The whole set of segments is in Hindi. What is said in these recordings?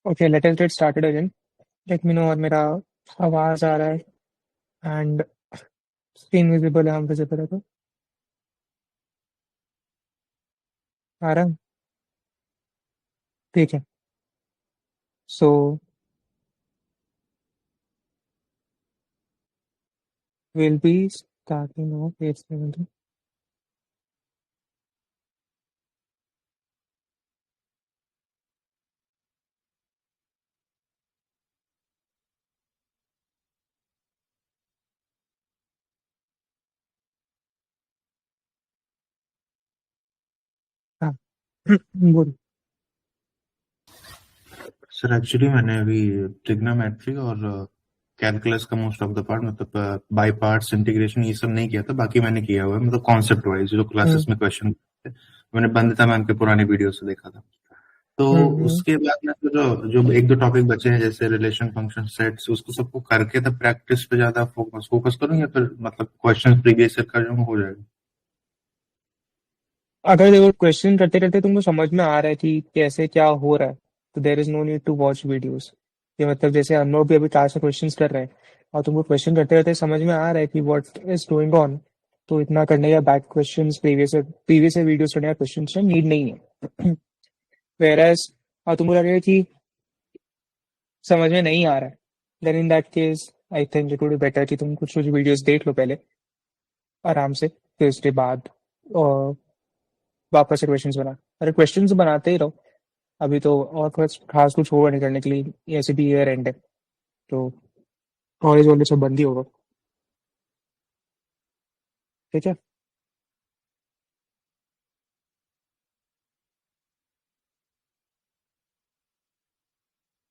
Okay, let us get started again. Let me know और मेरा आवाज आ रहा है एंड स्क्रीन विजिबल है, हम विजिबल है तो आ रहा है। ठीक है। So will be starting of 8:70। हाँ। बोल। सर एक्चुअली मैंने अभी ट्रिग्नोमेट्री और कैलकुलस का मोस्ट ऑफ द पार्ट मतलब बाय पार्ट्स इंटीग्रेशन ये सब नहीं किया था। बाकी मैंने किया हुआ है मतलब कॉन्सेप्ट वाइज जो क्लासेस में क्वेश्चन थे मैंने बंदिता मैम के पुराने वीडियो से देखा था। तो हम्म। उसके बाद में तो जो जो एक दो टॉपिक बचे हैं जैसे रिलेशन फंक्शन सेट्स उसको सबको करके तब प्रैक्टिस पे ज्यादा फोकस करूँ या फिर मतलब क्वेश्चन प्रीवियस ईयर का जो हो जाएगा। अगर देखो क्वेश्चन करते करते तुमको समझ में आ रहा है कि कैसे क्या हो रहा है, तो there is no need to watch videos. ये मतलब जैसे हम लोग भी अभी क्लास में क्वेश्चंस कर रहे हैं और तुमको क्वेश्चन करते करते समझ में आ रहा है कि व्हाट इज गोइंग ऑन, तो इतना करने का बैक क्वेश्चंस प्रीवियस वीडियोस करने का क्वेश्चन नीड नहीं है। वेरएज और तुमको लगेगा कि समझ में नहीं आ रहा है, then in that case I think it would be better कि तुम कुछ वीडियोस देख लो पहले आराम से, फिर उसके बाद और वापस से क्वेश्चंस बना। अरे क्वेश्चंस बनाते ही रहो, अभी तो और कुछ खास कुछ होगा नहीं करने के लिए, ऐसे भी ईयर एंड है तो कॉलेज वॉलेज सब बंद ही होगा। ठीक है।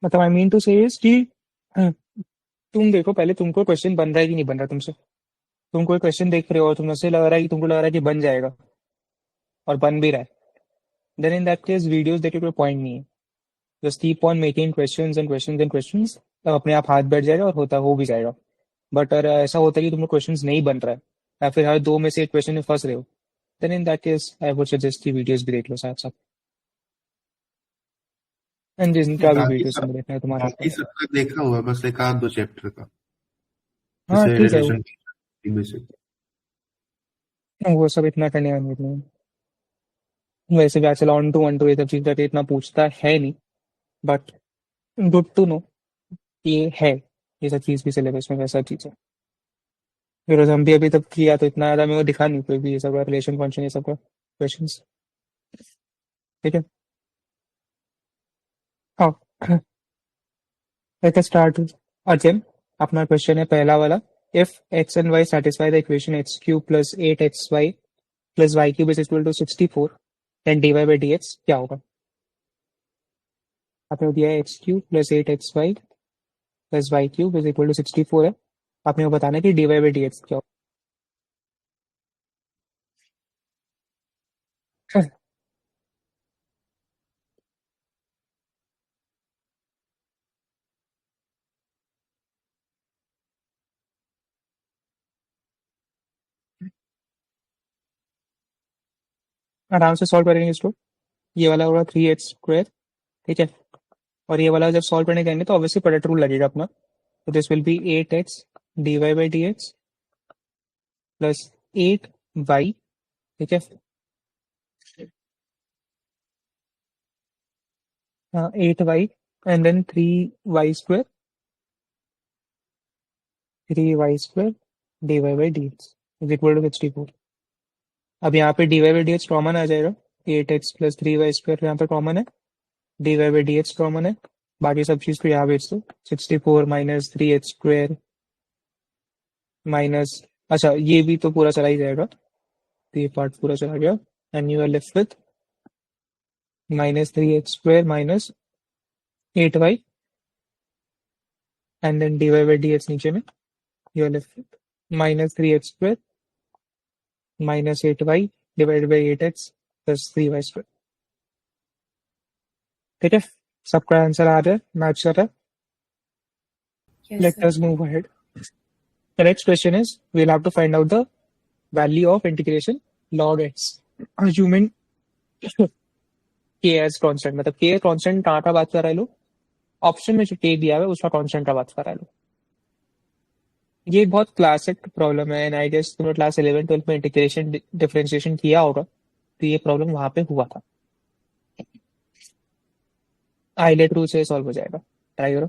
मतलब आई मीन टू से इज कि हाँ, तुम देखो पहले तुमको क्वेश्चन बन रहा है कि नहीं बन रहा तुमसे। तुम कोई क्वेश्चन देख रहे हो और तुमसे लग रहा है कि तुमको लग रहा है कि बन जाएगा और बन भी रहा है, then in that case videos देखे कोई पॉइंट नहीं है। Just keep on making questions and questions and questions, तब अपने आप हाथ बैठ जाएगा और होता हो भी जाएगा। बट अगर ऐसा होता है कि तुमको क्वेश्चंस नहीं बन रहा है या फिर हर दो में से एक क्वेश्चन में फंस रहे हो, then in that case I would suggest की वीडियोस भी देख लो साथ साथ। एंड नहीं, जिनका भी वीडियोस में देखना है तुम्हारे ऊपर बाकी है। सबका देखा हुआ है, बस एक आध दो चैप्टर का हाँ जैसे ठीक है, रिलेशन बेसिक। वो सब इतना करने का नीड नहीं है। वैसे भी आजकल ऑन टू ये सब चीज करके इतना पूछता है नहीं, बट गुड टू नो ये है, ये सब चीज भी सिलेबस में वैसा चीज है। फिर हम भी अभी तक किया तो इतना ज्यादा मेरे को दिखा नहीं कोई भी ये सब का रिलेशन फंक्शन ये सब का क्वेश्चन। ठीक है। हाँ। Let us start again. अपना क्वेश्चन है पहला वाला। If x and y satisfy the equation x cube plus 8xy plus y cube is equal to 64, then d y by d x क्या होगा। आपने दिया है x cube plus 8xy plus y cube is equal to 64 है। आपने को बताना है कि d y by d x क्या होगा। आराम से सॉल्व करेंगे इसको। ये वाला होगा 3x स्क्वायर। ठीक है। और ये वाला जब सॉल्व करने जाएंगे तो ऑब्वियसली प्रोडक्ट रूल लगेगा अपना, तो this will be 8x d y by d x plus 8y। ठीक है। हाँ 8y and then 3y square, 3y square d y by d x is equal to 64। अब यहाँ पे d y by d x common आ जाएगा, 8x प्लस 3y स्क्वायर यहाँ पे कॉमन है, d y by d x common है, बाकी सब चीज को यहाँ भेज दो। 64 माइनस 3x स्क्वायर माइनस, अच्छा ये भी तो पूरा चला ही जाएगा, तो ये पार्ट पूरा चला गया and you are left with minus 3x square minus 8y and then d y by d x नीचे में, you are left with minus 3x square minus 8y divide by 8x plus 3y square. ठीक है। सबका आंसर आ रहा है, मैच कर रहा है। Yes, let sir. Us move ahead. The next question is we'll have to find out the value of integration log x, assuming k as constant। मतलब k constant कहाँ का बात कर रहे हैं लोग, ऑप्शन में जो के दिया हुआ है उसका कांस्टेंट का बात करा लो। ये एक बहुत क्लासिक प्रॉब्लम है, एंड आई गेस तुमने क्लास 11 12 में इंटीग्रेशन डिफरेंशिएशन किया होगा, तो ये प्रॉब्लम वहां पे हुआ था। आइलेट रूल से सॉल्व हो जाएगा, ट्राई करो।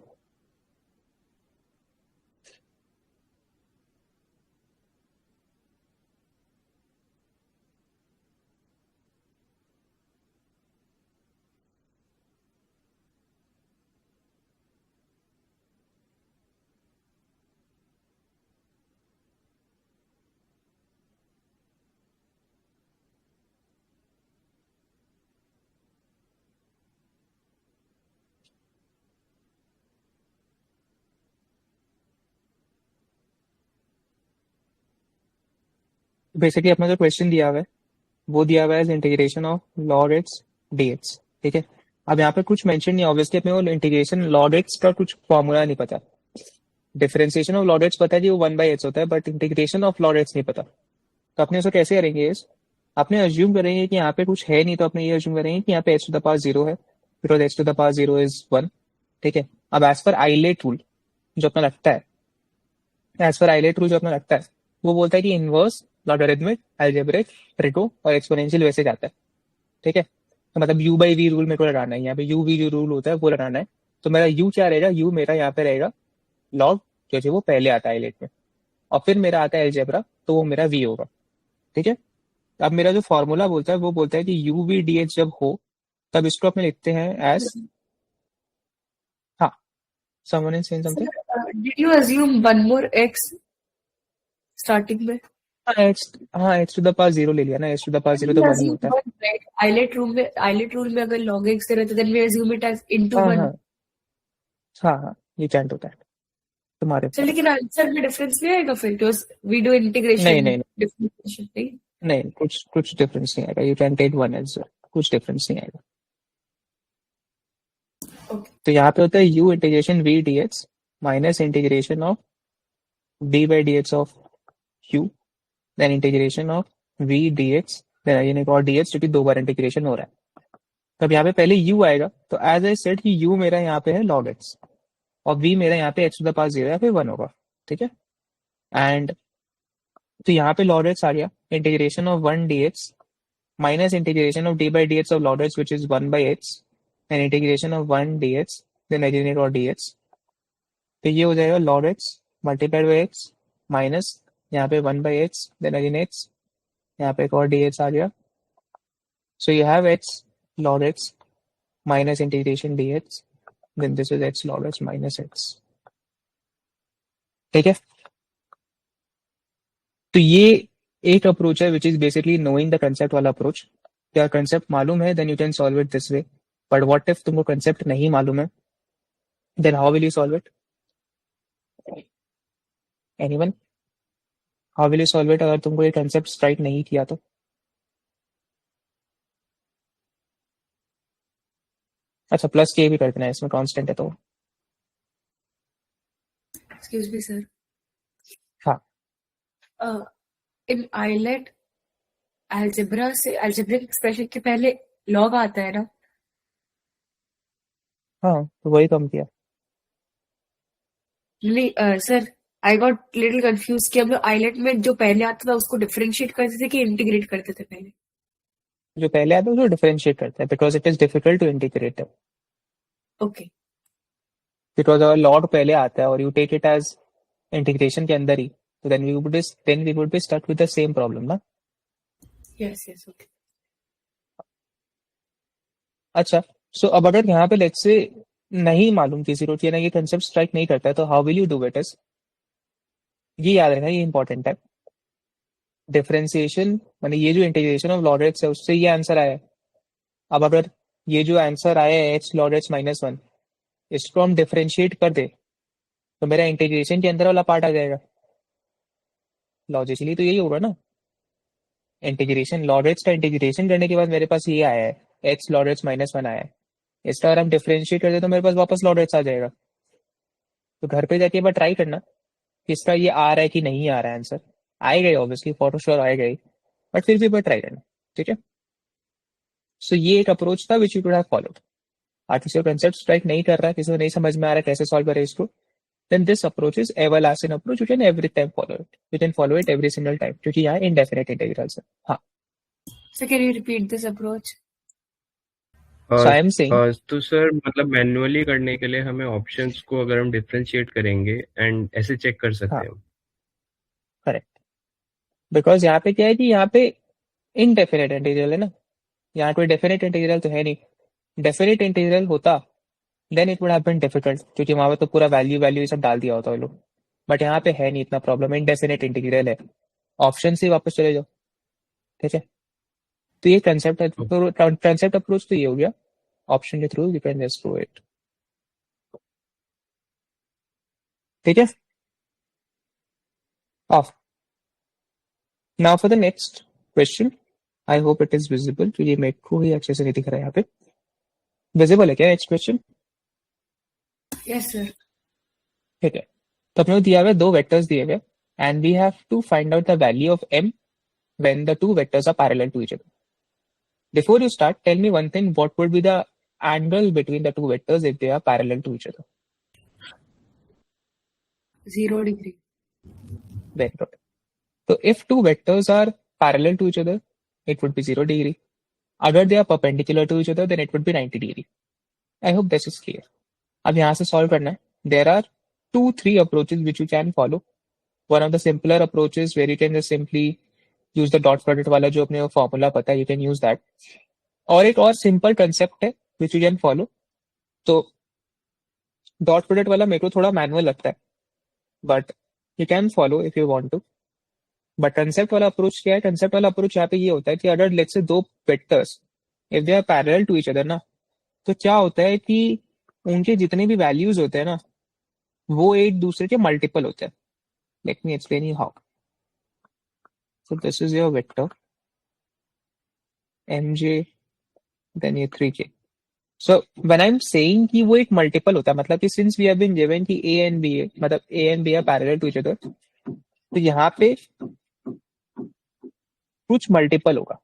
बेसिकली अपना जो क्वेश्चन दिया हुआ है वो दिया हुआ है integration of log x dx, ठीक है। अब यहाँ पे कुछ मेंशन नहीं, ऑब्वियसली अपने को इंटीग्रेशन लॉग एक्स का कुछ फॉर्मूला नहीं पता। डिफरेंशिएशन ऑफ लॉग एक्स पता है कि वो 1/x होता है, but integration of log x नहीं पता। तो अपने उसको कैसे करेंगे इस, अपने अज्यूम करेंगे कि यहाँ पे कुछ है नहीं, तो अपने ये अज्यूम करेंगे कि यहाँ पे h टू द पावर 0 है, because h to the power 0 is 1, ठीक है। अब एज पर आइलेट रूल जो अपना लगता है, एज पर आइलेट रूल जो अपना लगता है वो बोलता है कि इनवर्स, लॉगरिथमिक, अलजेब्रिक, ट्रिको और एक्सपोनेंशियल वैसे जाता है, ठीक है। तो मतलब u बाई वी रूल मेरे को लगाना है, यहाँ पे u v जो रूल होता है वो लगाना है। तो मेरा u क्या रहेगा, u मेरा यहाँ पे रहेगा लॉग जो वो पहले आता है आइलेट में, और फिर मेरा आता है अलजेब्रा, तो वो मेरा v होगा, ठीक है। अब मेरा जो फॉर्मूला बोलता है वो बोलता है कि यू वी डी एच जब हो तब इसको अपने लिखते हैं एज, हाँ, someone is saying something. Did you assume one more x starting में? हाँ एच टू द पावर 0 ले लिया ना, एच टू द पावर 0 तो We 1 ही assume होता है। one, right? Eyelet rule में अगर log x रहता then we assume it as into हाँ one. हाँ हाँ हाँ, ये कैंट होता है तुम्हारे तो पास। लेकिन आंसर में डिफरेंस नहीं आएगा फिर, because we do नहीं integration नहीं differentiation, नहीं? नहीं, कुछ कुछ डिफरेंस नहीं आएगा, you can take one as, कुछ डिफरेंस नहीं आएगा। Okay. तो यहाँ पे होता है u integration v dx minus integration of d by dx of q, then integration of v dx, then again एक और dx जो कि 2 बार इंटीग्रेशन हो रहा है। तब यहाँ पे पहले u आएगा, तो एज आई सेड कि u मेरा यहाँ पे है log x और v मेरा यहाँ पे x टू द पावर 0 या फिर 1 होगा, ठीक है। एंड तो यहाँ पे log x आ गया, integration of 1 dx minus integration of d by dx of log x which is 1 by x, and integration of 1 dx, then again एक और dx। तो ये हो जाएगा log x multiplied by x minus यहाँ पे 1 by x, then again x, यहाँ पे एक और dx आ गया। So you have x log x minus integration dx, then this is x log x minus x, ठीक है। तो ये एक अप्रोच है which is basically knowing the concept वाला अप्रोच। क्या कंसेप्ट मालूम है then you can solve it this way, but what if तुमको कंसेप्ट नहीं मालूम है, then how will you solve it, anyone, how will you solve it अगर तुमको ये कंसेप्ट स्ट्राइक नहीं किया तो। अच्छा प्लस के भी कर देना है, इसमें कांस्टेंट है तो। Excuse me, sir. हाँ In Eyelet algebra से algebraic expression के पहले log आता है ना? हाँ, तो वही कम किया। नहीं sir, I got little confused कि हम लोग Eyelet में जो पहले आता था उसको differentiate करते थे कि integrate करते थे पहले? जो पहले आता है उसको डिफरेंशिएट करता है, because it is difficult to integrate, Okay. Because अगर लॉग पहले आता है और you take it as integration के अंदर ही, तो then we would be stuck with the same problem ना। Yes, yes, okay. अच्छा, सो अब अगर यहाँ पे लेट्स से नहीं मालूम किसी को कि ना ये कंसेप्ट स्ट्राइक नहीं करता है, तो how will you do it is, ये याद रखना, ये इंपॉर्टेंट है। डिफरेंशिएशन माने ये जो इंटीग्रेशन ऑफ लॉग एक्स है उससे ये आंसर आया है। अब अगर ये जो आंसर आया है एच लॉग एक्स माइनस 1, इसको हम डिफरेंशिएट कर दे तो मेरा इंटीग्रेशन के अंदर वाला पार्ट आ जाएगा, लॉजिकली तो यही होगा ना। इंटीग्रेशन लॉग एक्स का इंटीग्रेशन करने के बाद मेरे पास ये आया है एक्स लॉग एक्स माइनस 1 आया है, इसका अगर हम डिफरेंशिएट कर दे तो मेरे पास वापस लॉग एक्स आ जाएगा। तो घर पे जाके एक बार ट्राई करना कि इसका ये आ रहा है कि नहीं आ रहा है आंसर, आएगा ही ऑब्वियसली, फॉर श्योर आएगा ही, बट फिर भी एक बार ट्राई करना, ठीक है। सो ये एक अप्रोच था which you could have followed. किसी को कंसेप्ट स्ट्राइक नहीं कर रहा, किसी को नहीं समझ में आ रहा कैसे सॉल्व करें इसको, then this approach is everlasting approach. You can every time follow it. You can follow it every single time. क्योंकि यहाँ indefinite integrals है. हाँ. So can you repeat this approach? So I am saying. तो सर मतलब मैन्युअली करने के लिए हमें ऑप्शंस को अगर हम डिफरेंशिएट करेंगे एंड ऐसे चेक कर सकते हैं. करेक्ट. बिकॉज यहाँ पे क्या है कि यहाँ पे इनडेफिनेट इंटीग्रल है ना, यहाँ कोई डेफिनेट इंटीग्रल तो है नहीं. डेफिनेट इंटीग्रल होता then it would have been difficult, क्योंकि वहां पे तो पूरा वैल्यू वैल्यू सब डाल दिया होता है लोग. बट यहाँ पे है नहीं इतना प्रॉब्लम, इनडेफिनेट इंटीग्रल है. ऑप्शन से वापस चले जाओ. ठीक है. तो ये कंसेप्ट अप्रोच तो ये हो गया. ऑप्शन के through you can just do it. ठीक है. Of. Now for the next question. I hope it is visible, क्योंकि मेरे को ही अच्छे से नहीं दिख रहा है यहाँ पे. विजिबल है क्या नेक्स्ट क्वेश्चन? Yes, sir. ठीक है. तो अपने को दिया हुआ दो वेक्टर्स दिए हुए and we have to find out the value of m when the two vectors are parallel to each other. Before you start, tell me one thing, what would be the angle between the two vectors if they are parallel to each other? 0 degree. Very good. So if two vectors are parallel to each other, it would be 0 degree. अगर they are perpendicular to each other, then it would be 90 degree. I hope this is clear. अब यहाँ से solve करना है. There are 2-3 approaches which you can follow. One of the simpler approaches where you can just simply use the dot product वाला जो अपने फॉर्मूला पता है, you can use that. और एक और सिंपल कंसेप्ट है which you can follow. तो डॉट प्रोडक्ट वाला मेरे को थोड़ा मैनुअल लगता है, but you can follow if you want to. But concept वाला अप्रोच क्या है? कंसेप्ट वाला अप्रोच यहाँ पे ये होता है कि अगर लेट्स से दो vectors if they are parallel to each other ना, तो क्या होता है कि उनके जितने भी वैल्यूज होते हैं ना, वो एक दूसरे के मल्टीपल होते हैं. Let me explain you how. So this is your vector mj, then ये 3k. So when I'm saying कि वो एक मल्टीपल होता है, मतलब कि since we have been given कि a and b है, मतलब a and b are parallel to each other, तो यहाँ पे कुछ मल्टीपल होगा.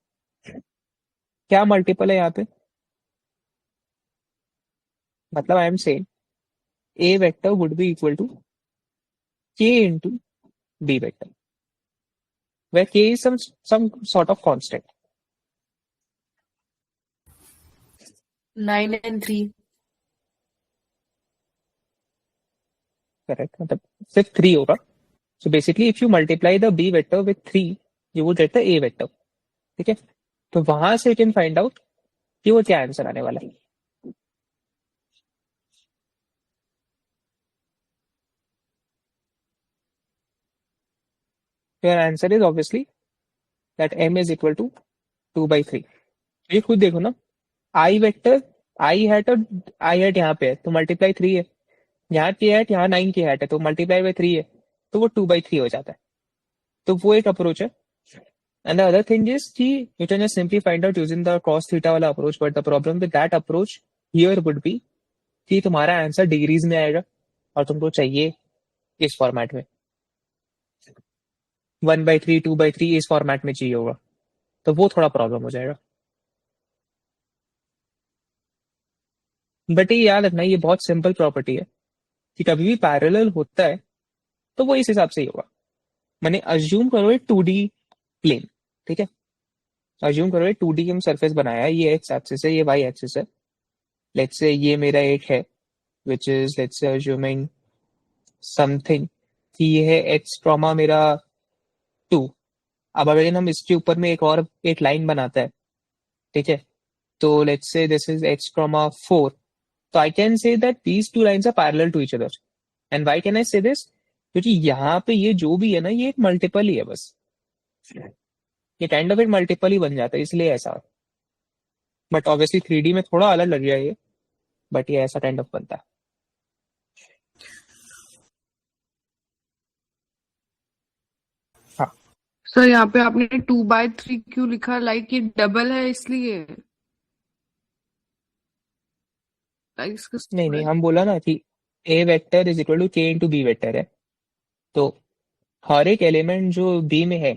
क्या मल्टीपल है यहाँ पे? मतलब I am saying a vector would be equal to k into b vector, where k is some sort of constant. 9 and 3. Correct. मतलब सिर्फ 3 होगा. So basically if you multiply the b vector with 3, you would get the a vector. ठीक है. तो वहां से you can find out कि वो क्या आंसर आने वाला है. Your answer is obviously that m is equal to 2/3. ये खुद देखो ना, i वेक्टर i hat यहाँ पे है तो मल्टीप्लाई 3 है, यहाँ की हैट यहाँ 9 की हैट है तो मल्टीप्लाई बाय 3 है, तो वो 2/3 हो जाता है. तो वो एक अप्रोच है. And the other thing is कि you can just simply find out using the cos theta वाला approach. But the problem with that approach here would be कि तुम्हारा आंसर डिग्रीज में आएगा और तुमको चाहिए इस फॉर्मेट में. 1/3 2/3 इस फॉर्मेट में चाहिए होगा, तो वो थोड़ा प्रॉब्लम हो जाएगा. बट ये याद रखना, ये बहुत सिंपल प्रॉपर्टी है कि कभी भी पैरेलल होता है तो वो इस हिसाब से ही होगा. मैंने अज्यूम करो एक 2D प्लेन. ठीक है. अज्यूम करो एक 2D हम सरफेस बनाया है, ये एक्स एक्सिस है, ये वाई एक्सिस है. लेट्स से ये मेरा एक है which is let's say assuming something कि ये है एक्स ट्रॉमा मेरा 2. अब अगर हम इसके ऊपर में एक लाइन बनाता है, ठीक है, तो let's say this is x trauma 4. So I can say that these two lines are parallel to each other. And why can I say this? क्योंकि यहाँ पे ये जो भी है ना, ये एक मल्टीपल ही है बस. ये काइंड ऑफ एक मल्टीपल ही बन जाता है, इसलिए ऐसा. बट ऑब्वियसली 3D में थोड़ा अलग लग गया ये, बट ये ऐसा काइंड ऑफ बनता है. हाँ. सर यहाँ पे आपने 2/3 क्यों लिखा? लाइक ये डबल है इसलिए? नहीं, हम बोला ना कि a vector is equal to k into B vector है, तो हर एक एलिमेंट जो b में है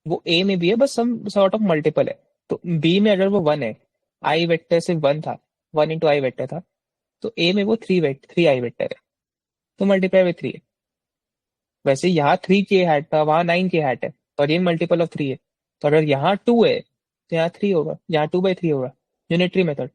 वो a में भी है, बस सम सॉर्ट ऑफ मल्टीपल है. तो b में अगर वो 1 है, i वेक्टर सिर्फ 1 था, 1 इंटू आई वेक्टर था, तो ए में वो 3 आई वेक्टर है, तो मल्टीप्लाई विथ 3 है। वैसे यहाँ 3 के हैट था, वहां 9 के हैट है, और ये मल्टीपल ऑफ 3 है। तो अगर यहाँ 2 है तो यहाँ 3 होगा, यहाँ 2/3 होगा, यूनिटरी मेथड।